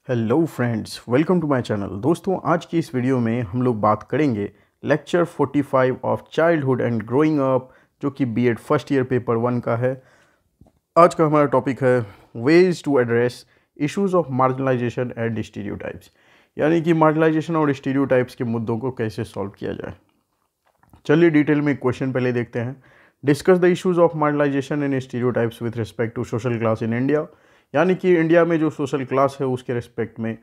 Hello friends, welcome to my channel. दोस्तों, आज की इस वीडियो में हम लोग बात करेंगे lecture 45 of childhood and growing up, जो कि बीएड फर्स्ट ईयर पेपर 1 का है। आज का हमारा टॉपिक है ways to address issues of marginalisation and stereotypes, यानी कि मार्जिनलाइजेशन और स्टीरियोटाइप्स के मुद्दों को कैसे सॉल्व किया जाए। चलिए डिटेल में क्वेश्चन पहले देखते हैं। Discuss the issues of marginalisation and stereotypes with respect to social class in India, यानी कि इंडिया में जो सोशल क्लास है उसके रिस्पेक्ट में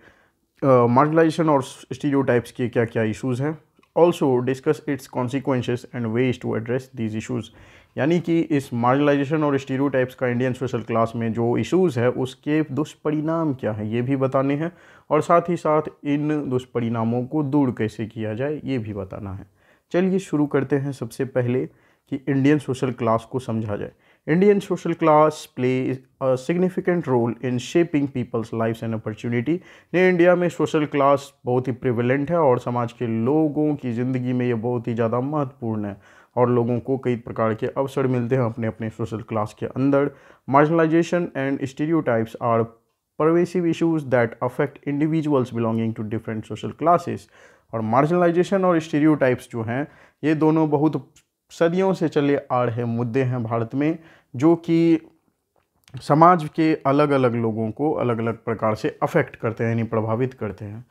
मार्जिनलाइजेशन और स्टीरियोटाइप्स के क्या क्या इश्यूज़ हैं। Also discuss its consequences and ways to address these issues, यानी कि इस मार्जिनलाइजेशन और स्टीरियोटाइप्स का इंडियन सोशल क्लास में जो इश्यूज़ है उसके दुष्परिणाम क्या है ये भी बताने हैं, और साथ ही साथ इन दुष्परिणामों को दूर कैसे किया जाए ये भी बताना है। चलिए शुरू करते हैं। सबसे पहले कि इंडियन सोशल क्लास को समझा जाए। Indian social class play a significant role in shaping people's lives and opportunity. ने इंडिया में सोशल क्लास बहुत ही प्रिवेलेंट है और समाज के लोगों की ज़िंदगी में ये बहुत ही ज़्यादा महत्वपूर्ण है और लोगों को कई प्रकार के अवसर मिलते हैं अपने अपने सोशल क्लास के अंदर। Marginalisation and stereotypes are pervasive issues that affect individuals belonging to different social classes। और मार्जिनलाइजेशन और स्टीरियोटाइप्स जो हैं ये दोनों बहुत सदियों से चले आ रहे मुद्दे हैं भारत में, जो कि समाज के अलग अलग लोगों को अलग अलग प्रकार से अफेक्ट करते हैं, यानी प्रभावित करते हैं।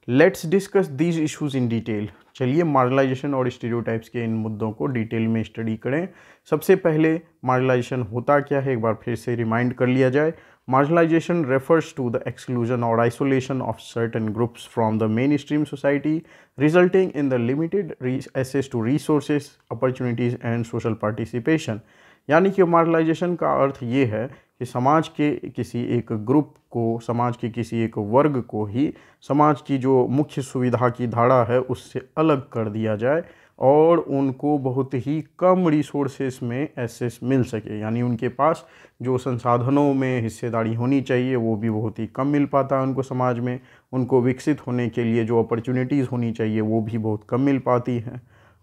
Let's discuss these issues in detail. चलिए मार्जिनलाइजेशन और स्टीरियोटाइप्स के इन मुद्दों को डिटेल में स्टडी करें। सबसे पहले मार्जिनलाइजेशन होता क्या है एक बार फिर से रिमाइंड कर लिया जाए। Marginalisation refers to the exclusion और isolation of certain groups from the mainstream society, resulting in the limited access to resources, opportunities and social participation. यानी कि मार्जिनलाइजेशन का अर्थ ये है कि समाज के किसी एक ग्रुप को, समाज के किसी एक वर्ग को ही समाज की जो मुख्य सुविधा की धारा है उससे अलग कर दिया जाए और उनको बहुत ही कम रिसोर्सेस में एक्सेस मिल सके, यानी उनके पास जो संसाधनों में हिस्सेदारी होनी चाहिए वो भी बहुत ही कम मिल पाता है उनको समाज में। उनको विकसित होने के लिए जो अपॉर्चुनिटीज़ होनी चाहिए वो भी बहुत कम मिल पाती हैं,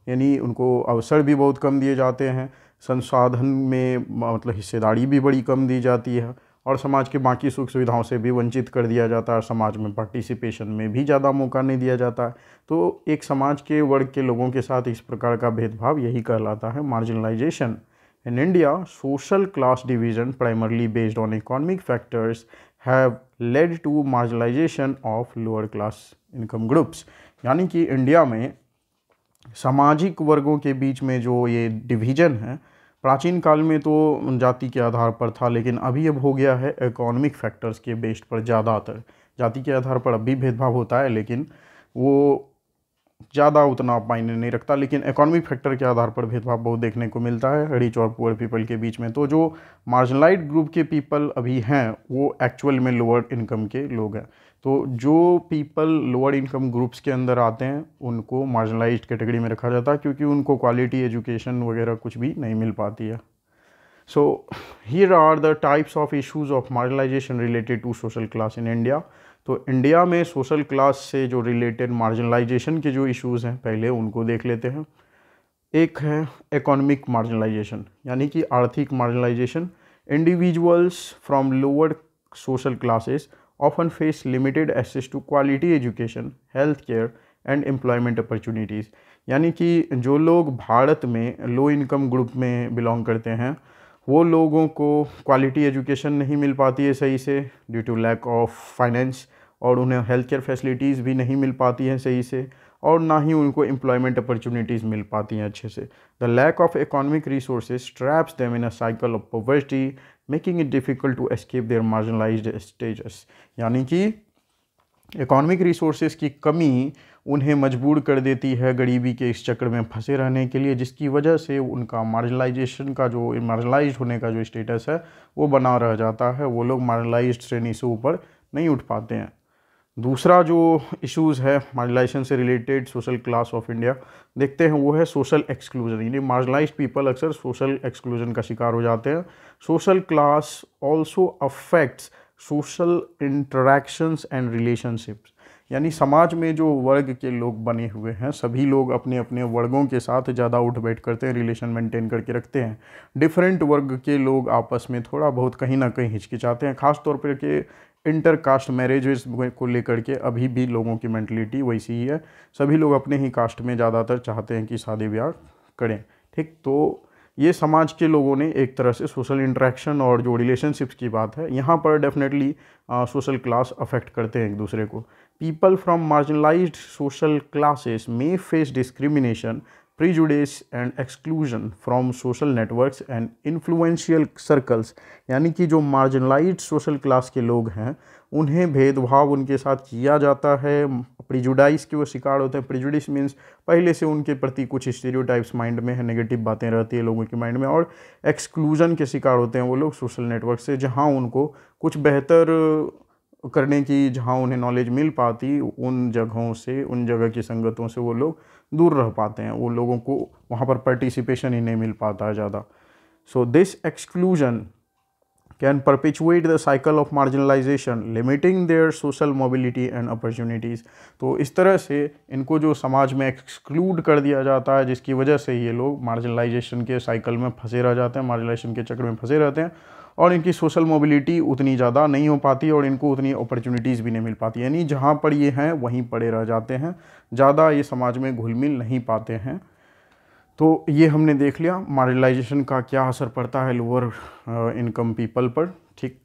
यानी उनको अवसर भी बहुत कम दिए जाते हैं। संसाधन में मतलब हिस्सेदारी भी बड़ी कम दी जाती है और समाज के बाकी सुख सुविधाओं से भी वंचित कर दिया जाता है। समाज में पार्टिसिपेशन में भी ज़्यादा मौका नहीं दिया जाता है। तो एक समाज के वर्ग के लोगों के साथ इस प्रकार का भेदभाव यही कहलाता है marginalisation. In India social class division primarily based on economic factors have led to marginalisation of lower class income groups, यानी कि इंडिया में सामाजिक वर्गों के बीच में जो ये डिवीज़न है प्राचीन काल में तो जाति के आधार पर था, लेकिन अभी अब हो गया है इकोनॉमिक फैक्टर्स के बेस्ड पर। ज़्यादातर जाति के आधार पर अभी भेदभाव होता है लेकिन वो ज़्यादा उतना मायने नहीं रखता, लेकिन इकोनॉमिक फैक्टर के आधार पर भेदभाव बहुत देखने को मिलता है रिच और पुअर पीपल के बीच में। तो जो मार्जिनलाइज्ड ग्रुप के पीपल अभी हैं वो एक्चुअल में लोअर इनकम के लोग हैं। तो जो पीपल लोअर इनकम ग्रुप्स के अंदर आते हैं उनको मार्जिनलाइज्ड कैटेगरी में रखा जाता है, क्योंकि उनको क्वालिटी एजुकेशन वगैरह कुछ भी नहीं मिल पाती है। So here are the types of issues of marginalization related to social class in India। तो इंडिया में सोशल क्लास से जो रिलेटेड मार्जिनलाइजेशन के जो इश्यूज़ हैं पहले उनको देख लेते हैं। एक है इकोनॉमिक मार्जिनलाइजेशन, यानी कि आर्थिक marginalisation. Individuals from lower social classes often face limited access to quality education, health care and employment opportunities, यानी कि जो लोग भारत में लो इनकम ग्रुप में बिलोंग करते हैं वो लोगों को क्वालिटी एजुकेशन नहीं मिल पाती है सही से due to lack of finance, और उन्हें हेल्थ केयर फैसिलिटीज़ भी नहीं मिल पाती हैं सही से, और ना ही उनको एम्प्लॉयमेंट अपॉर्चुनिटीज़ मिल पाती हैं अच्छे से। The lack of economic resources traps them in a cycle of poverty, making it difficult to escape their marginalised status, यानी कि इकोनॉमिक रिसोर्सेज की कमी उन्हें मजबूर कर देती है गरीबी के इस चक्र में फंसे रहने के लिए, जिसकी वजह से उनका मार्जिनलाइजेशन का जो मार्जिनलाइज्ड होने का जो स्टेटस है वो बना रह जाता है। वो लोग मार्जिनलाइज्ड श्रेणी से ऊपर नहीं उठ पाते हैं। दूसरा जो इश्यूज़ है मार्जिनलाइजेशन से related social class of India देखते हैं वो है सोशल एक्सक्लूजन, यानी मार्जिनलाइज्ड पीपल अक्सर सोशल एक्सक्लूजन का शिकार हो जाते हैं। Social class also affects social interactions and relationships, यानी समाज में जो वर्ग के लोग बने हुए हैं सभी लोग अपने अपने वर्गों के साथ ज़्यादा उठ बैठ करते हैं, रिलेशन मेंटेन करके रखते हैं। डिफरेंट वर्ग के लोग आपस में थोड़ा बहुत कहीं ना कहीं हिचकिचाते हैं, खास तौर पर के इंटर कास्ट मैरिजेस को लेकर के अभी भी लोगों की मेंटलिटी वैसी ही है। सभी लोग अपने ही कास्ट में ज़्यादातर चाहते हैं कि शादी ब्याह करें। ठीक, तो ये समाज के लोगों ने एक तरह से सोशल इंटरेक्शन और जो रिलेशनशिप्स की बात है यहाँ पर डेफिनेटली सोशल क्लास अफेक्ट करते हैं एक दूसरे को। People from marginalised social classes may face discrimination, prejudice and exclusion from social networks and influential circles। यानी कि जो मार्जिनलाइज्ड सोशल क्लास के लोग हैं उन्हें भेदभाव उनके साथ किया जाता है, प्रिजुडाइस के वो शिकार होते हैं। प्रिजुडिस मीन्स पहले से उनके प्रति कुछ स्टीरियोटाइप्स माइंड में है, नेगेटिव बातें रहती है लोगों के माइंड में, और एक्सक्लूजन के शिकार होते हैं वो लोग सोशल नेटवर्क से, जहाँ उनको कुछ बेहतर करने की, जहाँ उन्हें नॉलेज मिल पाती उन जगहों से, उन जगह की संगतों से वो लोग दूर रह पाते हैं, वो लोगों को वहाँ पर पार्टिसिपेशन ही नहीं मिल पाता है ज़्यादा। So this exclusion can perpetuate the cycle of marginalisation, limiting their social mobility and opportunities. तो इस तरह से इनको जो समाज में एक्सक्लूड कर दिया जाता है, जिसकी वजह से ये लोग मार्जिनलाइजेशन के साइकिल में फंसे रह जाते हैं, मार्जिनलाइजेशन के चक्कर में फंसे रहते हैं, और इनकी सोशल मोबिलिटी उतनी ज़्यादा नहीं हो पाती और इनको उतनी अपॉर्चुनिटीज़ भी नहीं मिल पाती। यानी जहाँ पर ये हैं वहीं पड़े रह जाते हैं, ज़्यादा ये समाज में घुल मिल नहीं पाते हैं। तो ये हमने देख लिया मार्जिनलाइजेशन का क्या असर पड़ता है लोअर इनकम पीपल पर। ठीक,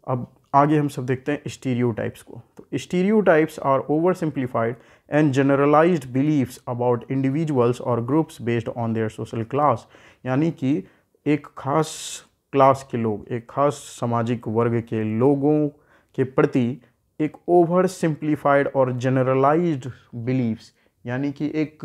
अब आगे हम सब देखते हैं स्टीरियोटाइप्स को। तो stereotypes are over simplified and generalised beliefs about individuals और groups based on their social class. यानी कि एक खास क्लास के लोग, एक खास सामाजिक वर्ग के लोगों के प्रति एक ओवर सिंप्लीफाइड और जनरलाइज्ड बिलीव्स, यानी कि एक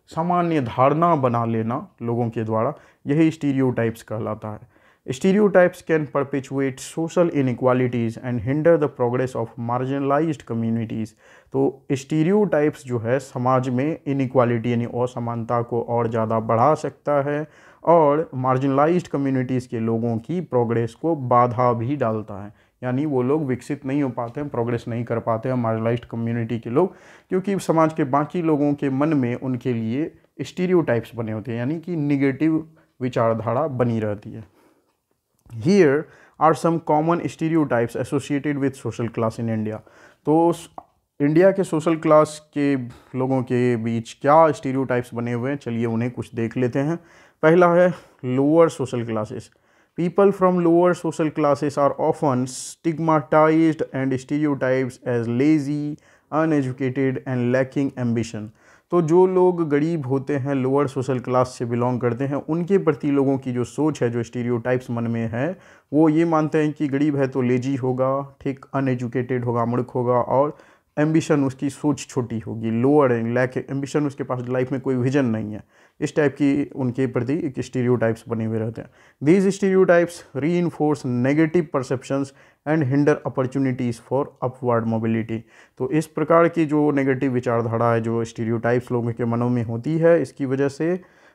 सामान्य धारणा बना लेना लोगों के द्वारा, यही स्टीरियोटाइप्स कहलाता है। Stereotypes can perpetuate social inequalities and hinder the progress of marginalised communities. तो स्टीरियोटाइप्स जो है समाज में इनइक्वालिटी यानी असमानता को और ज़्यादा बढ़ा सकता है और मार्जिनलाइज्ड कम्युनिटीज़ के लोगों की प्रोग्रेस को बाधा भी डालता है। यानी वो लोग विकसित नहीं हो पाते हैं, प्रोग्रेस नहीं कर पाते हैं मार्जिनलाइज्ड कम्युनिटी के लोग, क्योंकि समाज के बाकी लोगों के मन में उनके लिए स्टीरियोटाइप्स बने होते हैं, यानी कि निगेटिव विचारधारा बनी रहती है। Here are some common stereotypes associated with social class in India। तो इंडिया के सोशल क्लास के लोगों के बीच क्या स्टीरियोटाइप्स बने हुए हैं, चलिए उन्हें कुछ देख लेते हैं। पहला है lower social classes. People from lower social classes are often stigmatized and stereotyped as lazy, uneducated and lacking ambition। तो जो लोग गरीब होते हैं, लोअर सोशल क्लास से बिलोंग करते हैं, उनके प्रति लोगों की जो सोच है, जो स्टीरियोटाइप्स मन में है, वो ये मानते हैं कि गरीब है तो लेजी होगा, ठीक, अनएजुकेटेड होगा, मूर्ख होगा, और एम्बिशन उसकी सोच छोटी होगी, लोअर है, लैक एम्बिशन, उसके पास लाइफ में कोई विजन नहीं है। इस टाइप की उनके प्रति एक स्टीरियोटाइप्स बने हुए रहते हैं। These stereotypes reinforce negative perceptions and hinder opportunities for upward mobility. तो इस प्रकार की जो नेगेटिव विचारधारा है, जो स्टीरियोटाइप्स लोगों के मनों में होती है, इसकी वजह से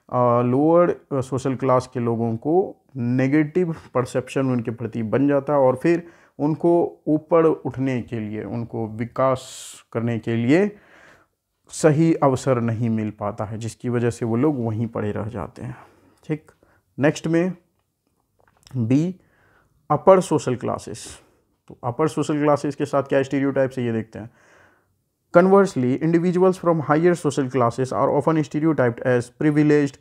लोअर सोशल क्लास के लोगों को नेगेटिव परसेप्शन उनके प्रति बन जाता है और फिर उनको ऊपर उठने के लिए, उनको विकास करने के लिए सही अवसर नहीं मिल पाता है, जिसकी वजह से वो लोग वहीं पड़े रह जाते हैं। ठीक, नेक्स्ट में बी अपर सोशल क्लासेस। तो अपर सोशल क्लासेस के साथ क्या स्टीरियोटाइप्स है ये देखते हैं। Conversely individuals from higher social classes are often stereotyped as privileged,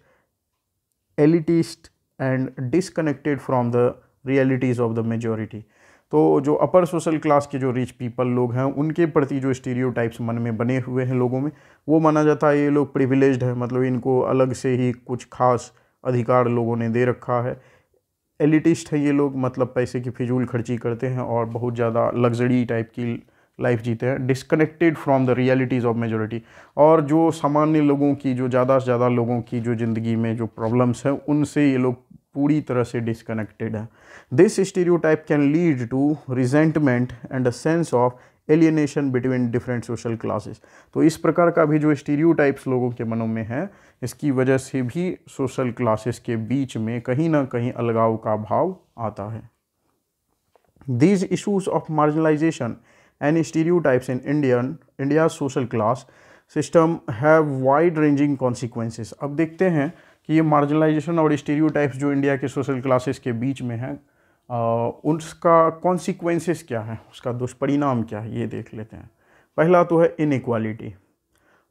elitist and disconnected from the realities of the majority. तो जो अपर सोशल क्लास के जो रिच पीपल लोग हैं, उनके प्रति जो स्टीरियोटाइप्स मन में बने हुए हैं लोगों में, वो माना जाता है ये लोग प्रिविलेज्ड है, मतलब इनको अलग से ही कुछ खास अधिकार लोगों ने दे रखा है। एलिटिस्ट है ये लोग, मतलब पैसे की फिजूल खर्ची करते हैं और बहुत ज़्यादा लग्जरी टाइप की लाइफ जीते हैं। Disconnected from the realities of majority, और जो सामान्य लोगों की, जो ज़्यादा से ज़्यादा लोगों की जो ज़िंदगी में जो प्रॉब्लम्स हैं, उनसे ये लोग पूरी तरह से डिसकनेक्टेड है। This stereotype can lead to resentment and a sense of alienation between different social classes. तो इस प्रकार का भी जो स्टीरियोटाइप्स लोगों के मनों में है, इसकी वजह से भी सोशल क्लासेस के बीच में कहीं ना कहीं अलगाव का भाव आता है। These issues of marginalization and stereotypes in India social class system have wide ranging consequences. अब देखते हैं कि ये मार्जिनलाइजेशन और स्टीरियोटाइप्स जो इंडिया के सोशल क्लासेस के बीच में है उसका कॉन्सिक्वेंसेस क्या है, उसका दुष्परिणाम क्या है, ये देख लेते हैं। पहला तो है inequality.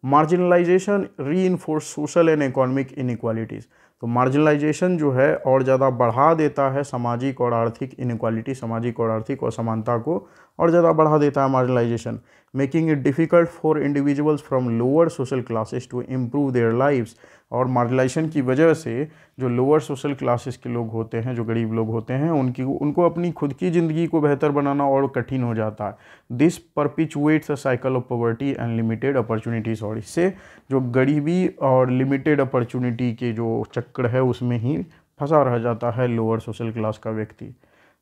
Marginalisation reinforce social and economic inequalities. तो मार्जिनलाइजेशन जो है और ज़्यादा बढ़ा देता है सामाजिक और आर्थिक इनइक्वालिटी, सामाजिक और आर्थिक असमानता को और ज़्यादा बढ़ा देता है marginalisation, making it difficult for individuals from lower social classes to improve their lives. और मार्जिनलाइजेशन की वजह से जो लोअर सोशल क्लासेस के लोग होते हैं, जो गरीब लोग होते हैं, उनको अपनी खुद की ज़िंदगी को बेहतर बनाना और कठिन हो जाता है। This perpetuates a cycle of poverty and limited opportunities. और इससे जो गरीबी और लिमिटेड अपॉर्चुनिटी के जो चक्कर है उसमें ही फंसा रह जाता है लोअर सोशल क्लास का व्यक्ति।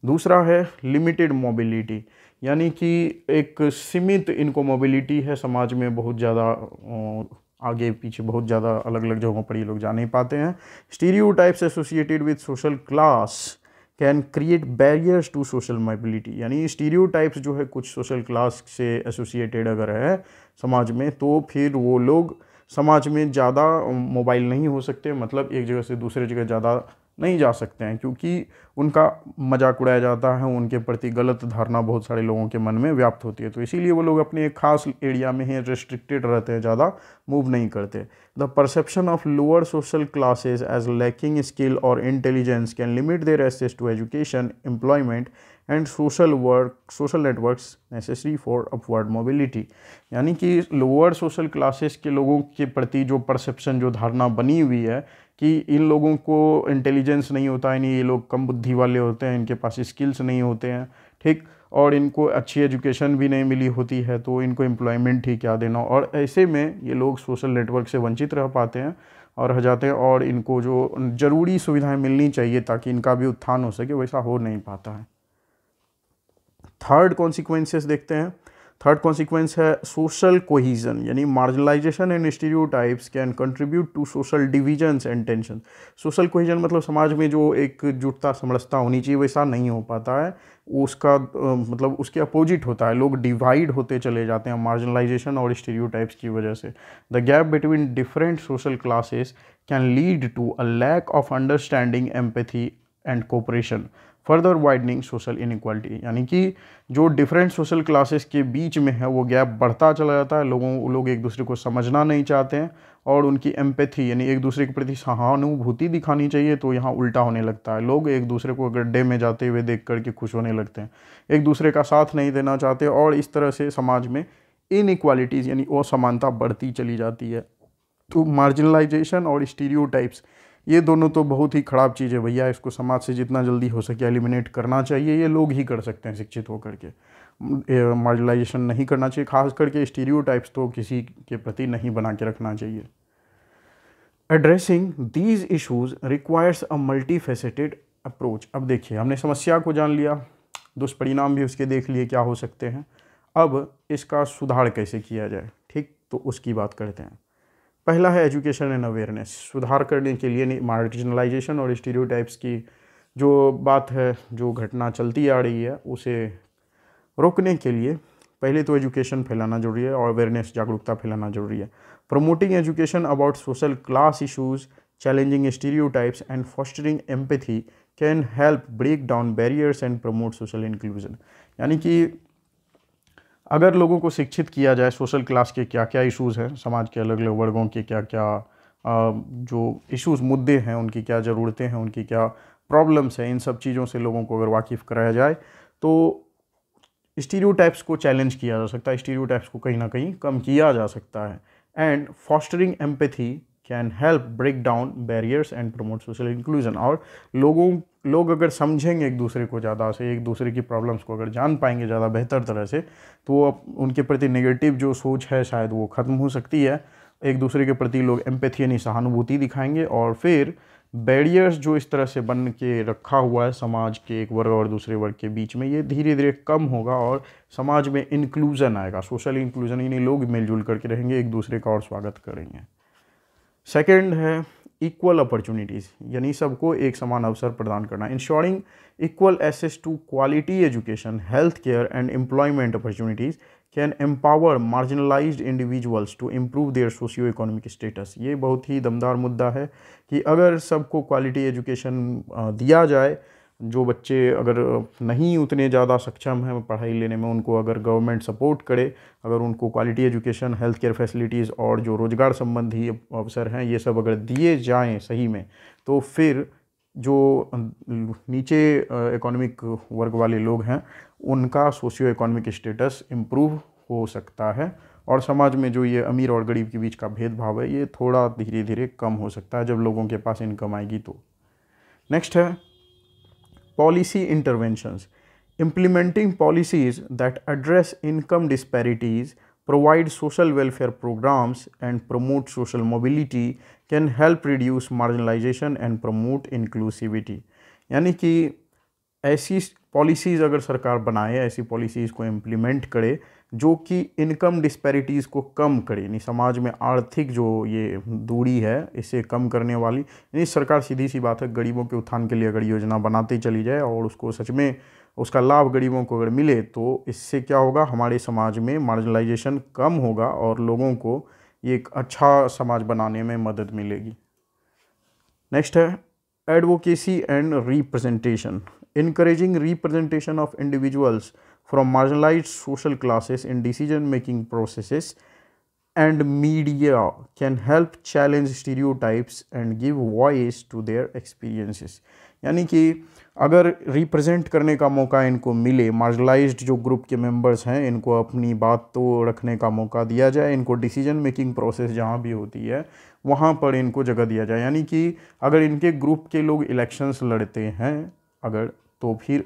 दूसरा है लिमिटेड मोबिलिटी, यानी कि एक सीमित इनको मोबिलिटी है समाज में, बहुत ज़्यादा आगे पीछे बहुत ज़्यादा अलग अलग जगहों पर ये लोग जा नहीं पाते हैं। Stereotypes associated with social class can create barriers to social mobility, यानी स्टीरियोटाइप्स जो है कुछ सोशल क्लास से एसोसिएटेड अगर है समाज में तो फिर वो लोग समाज में ज़्यादा मोबाइल नहीं हो सकते, मतलब एक जगह से दूसरे जगह ज़्यादा नहीं जा सकते हैं, क्योंकि उनका मजाक उड़ाया जाता है, उनके प्रति गलत धारणा बहुत सारे लोगों के मन में व्याप्त होती है। तो इसीलिए वो लोग अपने एक खास एरिया में ही रेस्ट्रिक्टेड रहते हैं, ज़्यादा मूव नहीं करते। The perception of lower social classes as lacking skill और intelligence can limit their access to education, employment and social networks necessary for upward mobility. यानी कि लोअर सोशल क्लासेस के लोगों के प्रति जो परसेप्शन, जो धारणा बनी हुई है कि इन लोगों को इंटेलिजेंस नहीं होता, यानी ये लोग कम बुद्धि वाले होते हैं, इनके पास स्किल्स नहीं होते हैं, ठीक, और इनको अच्छी एजुकेशन भी नहीं मिली होती है, तो इनको एम्प्लॉयमेंट ही क्या देना। और ऐसे में ये लोग सोशल नेटवर्क से वंचित रह पाते हैं और रह जाते हैं, और इनको जो ज़रूरी सुविधाएं मिलनी चाहिए ताकि इनका भी उत्थान हो सके वैसा हो नहीं पाता है। थर्ड कॉन्सिक्वेंसेस देखते हैं। थर्ड कॉन्सिक्वेंस है सोशल कोहिजन, यानी marginalisation and stereotypes can contribute to social divisions and tension. Social cohesion मतलब समाज में जो एकजुटता समरसता होनी चाहिए वैसा नहीं हो पाता है, उसका मतलब उसके अपोजिट होता है, लोग डिवाइड होते चले जाते हैं मार्जिनलाइजेशन और स्टीरियोटाइप्स की वजह से। The gap between different social classes can lead to a lack of understanding, empathy and cooperation, further widening social inequality. यानी कि जो डिफरेंट सोशल क्लासेस के बीच में है वो गैप बढ़ता चला जाता है, लोग एक दूसरे को समझना नहीं चाहते हैं, और उनकी एम्पैथी यानी एक दूसरे के प्रति सहानुभूति दिखानी चाहिए तो यहाँ उल्टा होने लगता है। लोग एक दूसरे को गड्ढे में जाते हुए देख करके खुश होने लगते हैं, एक दूसरे का साथ नहीं देना चाहते, और इस तरह से समाज में इनइक्वालिटीज़ यानी असमानता बढ़ती चली जाती है। तो मार्जिनलाइजेशन और स्टीरियोटाइप्स ये दोनों तो बहुत ही ख़राब चीज़ है भैया, इसको समाज से जितना जल्दी हो सके एलिमिनेट करना चाहिए। ये लोग ही कर सकते हैं शिक्षित होकर के, मार्जिनलाइजेशन नहीं करना चाहिए, खास करके स्टीरियोटाइप्स तो किसी के प्रति नहीं बना के रखना चाहिए। Addressing these issues requires a multifaceted approach. अब देखिए, हमने समस्या को जान लिया, दुष्परिणाम भी उसके देख लिए क्या हो सकते हैं, अब इसका सुधार कैसे किया जाए, ठीक, तो उसकी बात करते हैं। पहला है एजुकेशन एंड अवेयरनेस। सुधार करने के लिए मार्जिनलाइजेशन और स्टीरियोटाइप्स की जो बात है, जो घटना चलती आ रही है, उसे रोकने के लिए पहले तो एजुकेशन फैलाना जरूरी है और अवेयरनेस, जागरूकता फैलाना जरूरी है। Promoting education about social class issues, challenging stereotypes and fostering empathy can help break down barriers and promote social inclusion. यानी कि अगर लोगों को शिक्षित किया जाए सोशल क्लास के क्या क्या इश्यूज़ हैं, समाज के अलग अलग वर्गों के क्या क्या जो इश्यूज़, मुद्दे हैं, उनकी क्या ज़रूरतें हैं, उनकी क्या प्रॉब्लम्स हैं, इन सब चीज़ों से लोगों को अगर वाकिफ़ कराया जाए तो स्टीरियोटाइप्स को चैलेंज किया जा सकता है, स्टीरियोटाइप्स को कहीं ना कहीं कम किया जा सकता है। And fostering empathy can help break down barriers and promote social inclusion. और लोग अगर समझेंगे एक दूसरे को ज़्यादा से, एक दूसरे की प्रॉब्लम्स को अगर जान पाएंगे ज़्यादा बेहतर तरह से, तो उनके प्रति नेगेटिव जो सोच है शायद वो ख़त्म हो सकती है। एक दूसरे के प्रति लोग एम्पैथी यानी सहानुभूति दिखाएंगे, और फिर बैरियर्स जो इस तरह से बन के रखा हुआ है समाज के एक वर्ग और दूसरे वर्ग के बीच में, ये धीरे धीरे कम होगा और समाज में इंक्लूजन आएगा, सोशल इंक्लूजन, यानी लोग मिलजुल करके रहेंगे, एक दूसरे का और स्वागत करेंगे। सेकंड है इक्वल अपॉर्चुनिटीज़, यानी सबको एक समान अवसर प्रदान करना। Ensuring equal access to quality education, health care and employment opportunities can empower marginalised individuals to improve their socio economic status. ये बहुत ही दमदार मुद्दा है कि अगर सबको क्वालिटी एजुकेशन दिया जाए, जो बच्चे अगर नहीं उतने ज़्यादा सक्षम हैं पढ़ाई लेने में, उनको अगर गवर्नमेंट सपोर्ट करे, अगर उनको quality education, health care facilities और जो रोज़गार संबंधी अवसर हैं ये सब अगर दिए जाएं सही में, तो फिर जो नीचे इकोनॉमिक वर्ग वाले लोग हैं उनका सोशियो इकोनॉमिक स्टेटस इम्प्रूव हो सकता है और समाज में जो ये अमीर और गरीब के बीच का भेदभाव है ये थोड़ा धीरे धीरे कम हो सकता है जब लोगों के पास इनकम आएगी तो। नेक्स्ट है policy interventions. Implementing policies that address income disparities, provide social welfare programs, and promote social mobility can help reduce marginalization and promote inclusivity। यानी कि ऐसी पॉलिसीज़ अगर सरकार बनाए, ऐसी पॉलिसीज़ को इम्प्लीमेंट करे जो कि इनकम डिस्पैरिटीज़ को कम करे, यानी समाज में आर्थिक जो ये दूरी है इसे कम करने वाली, यानी सरकार सीधी सी बात है गरीबों के उत्थान के लिए अगर योजना बनाती चली जाए और उसको सच में उसका लाभ गरीबों को अगर मिले तो इससे क्या होगा, हमारे समाज में मार्जिनलाइजेशन कम होगा और लोगों को ये एक अच्छा समाज बनाने में मदद मिलेगी। नेक्स्ट है advocacy and representation. Encouraging representation of individuals from marginalized social classes in decision-making processes and media can help challenge stereotypes and give voice to their experiences। यानी कि अगर रिप्रेजेंट करने का मौका इनको मिले, मार्जिनलाइज्ड जो ग्रुप के मेंबर्स हैं इनको अपनी बात तो रखने का मौका दिया जाए, इनको डिसीजन मेकिंग प्रोसेस जहाँ भी होती है वहाँ पर इनको जगह दिया जाए। यानी कि अगर इनके ग्रुप के लोग इलेक्शंस लड़ते हैं अगर, तो फिर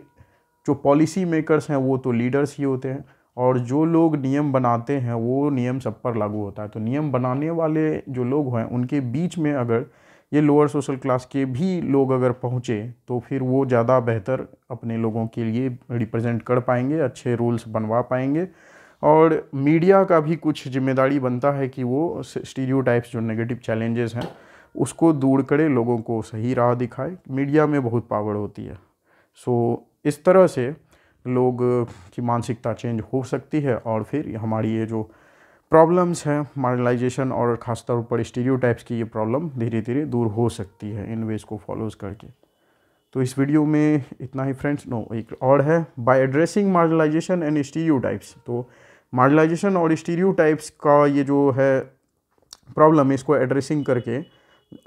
जो पॉलिसी मेकर्स हैं वो तो लीडर्स ही होते हैं और जो लोग नियम बनाते हैं वो नियम सब पर लागू होता है। तो नियम बनाने वाले जो लोग हैं उनके बीच में अगर ये लोअर सोशल क्लास के भी लोग अगर पहुँचे तो फिर वो ज़्यादा बेहतर अपने लोगों के लिए रिप्रेजेंट कर पाएंगे, अच्छे रूल्स बनवा पाएंगे। और मीडिया का भी कुछ जिम्मेदारी बनता है कि वो स्टीरियोटाइप्स जो नेगेटिव चैलेंजेस हैं उसको दूर करे, लोगों को सही राह दिखाए। मीडिया में बहुत पावर होती है। इस तरह से लोग की मानसिकता चेंज हो सकती है और फिर हमारी ये जो प्रॉब्लम्स हैं मार्जिनलाइजेशन और ख़ासतौर पर स्टीरियोटाइप्स की ये प्रॉब्लम धीरे धीरे दूर हो सकती है इन वेज को फॉलोज करके। तो इस वीडियो में इतना ही फ्रेंड्स। एक और है by addressing marginalisation and stereotypes. तो मार्जिनलाइजेशन और स्टीरियोटाइप्स का ये जो है प्रॉब्लम, इसको एड्रेसिंग करके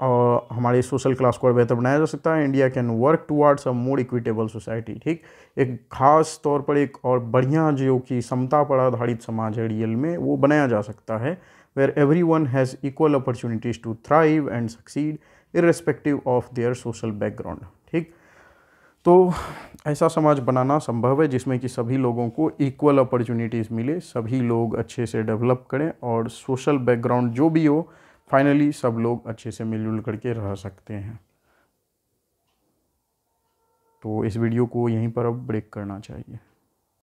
और हमारे सोशल क्लास को और बेहतर बनाया जा सकता है। India can work towards a more equitable society. ठीक, एक खास तौर पर एक और बढ़िया जो कि समता पर आधारित समाज है रियल में, वो बनाया जा सकता है where everyone has equal opportunities to thrive and succeed irrespective of their social background. ठीक, तो ऐसा समाज बनाना संभव है जिसमें कि सभी लोगों को इक्वल अपॉर्चुनिटीज़ मिले, सभी लोग अच्छे से डेवलप करें और सोशल बैकग्राउंड जो भी हो फाइनली सब लोग अच्छे से मिलजुल करके रह सकते हैं। तो इस वीडियो को यहीं पर अब ब्रेक करना चाहिए।